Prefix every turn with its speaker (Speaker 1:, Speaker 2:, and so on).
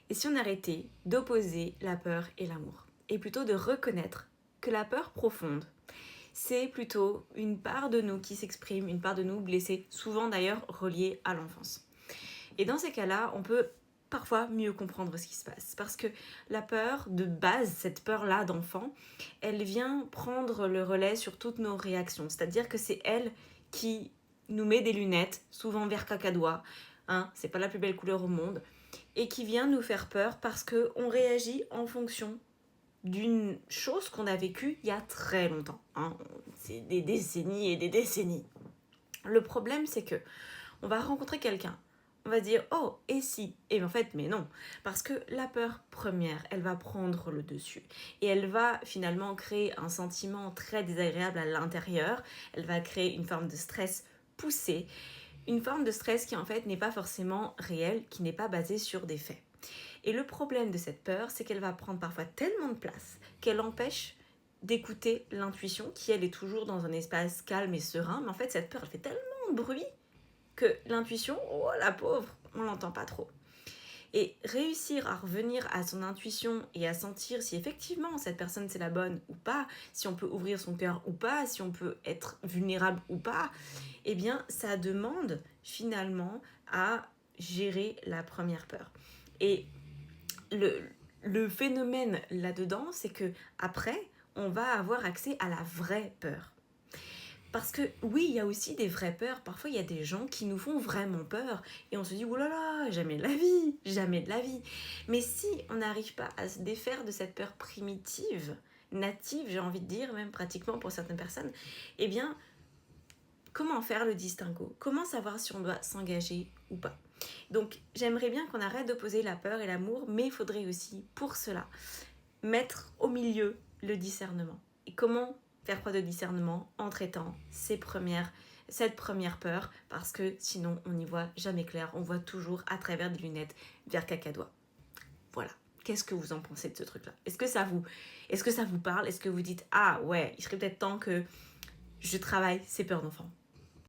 Speaker 1: Et si on arrêtait d'opposer la peur et l'amour, et plutôt de reconnaître que la peur profonde, c'est plutôt une part de nous qui s'exprime, une part de nous blessée, souvent d'ailleurs reliée à l'enfance. Et dans ces cas-là, on peut parfois mieux comprendre ce qui se passe. Parce que la peur de base, cette peur-là d'enfant, elle vient prendre le relais sur toutes nos réactions. C'est-à-dire que c'est elle qui nous met des lunettes, souvent vert cacadois, hein, c'est pas la plus belle couleur au monde, et qui vient nous faire peur parce qu'on réagit en fonction d'une chose qu'on a vécue il y a très longtemps. Hein. C'est des décennies et des décennies. Le problème, c'est que on va rencontrer quelqu'un. On va se dire, oh, et si? Et en fait, mais non. Parce que la peur première, elle va prendre le dessus. Et elle va finalement créer un sentiment très désagréable à l'intérieur. Elle va créer une forme de stress poussé. Une forme de stress qui en fait n'est pas forcément réelle, qui n'est pas basée sur des faits. Et le problème de cette peur, c'est qu'elle va prendre parfois tellement de place qu'elle empêche d'écouter l'intuition, qui elle est toujours dans un espace calme et serein. Mais en fait, cette peur, elle fait tellement de bruit que l'intuition, oh la pauvre, on l'entend pas trop. Et réussir à revenir à son intuition et à sentir si effectivement cette personne c'est la bonne ou pas, si on peut ouvrir son cœur ou pas, si on peut être vulnérable ou pas, eh bien ça demande finalement à gérer la première peur. Et le phénomène là-dedans, c'est que après, on va avoir accès à la vraie peur. Parce que oui, il y a aussi des vraies peurs. Parfois, il y a des gens qui nous font vraiment peur. Et on se dit, oulala, jamais de la vie, jamais de la vie. Mais si on n'arrive pas à se défaire de cette peur primitive, native, j'ai envie de dire, même pratiquement pour certaines personnes, eh bien, comment faire le distinguo? Comment savoir si on doit s'engager ou pas? Donc, j'aimerais bien qu'on arrête d'opposer la peur et l'amour, mais il faudrait aussi, pour cela, mettre au milieu le discernement. Et comment faire preuve de discernement en traitant cette première peur, parce que sinon on n'y voit jamais clair, on voit toujours à travers des lunettes vers cacadois. Voilà. Qu'est-ce que vous en pensez de ce truc-là? Est-ce que ça vous parle? Est-ce que vous dites, ah ouais, il serait peut-être temps que je travaille ces peurs d'enfant?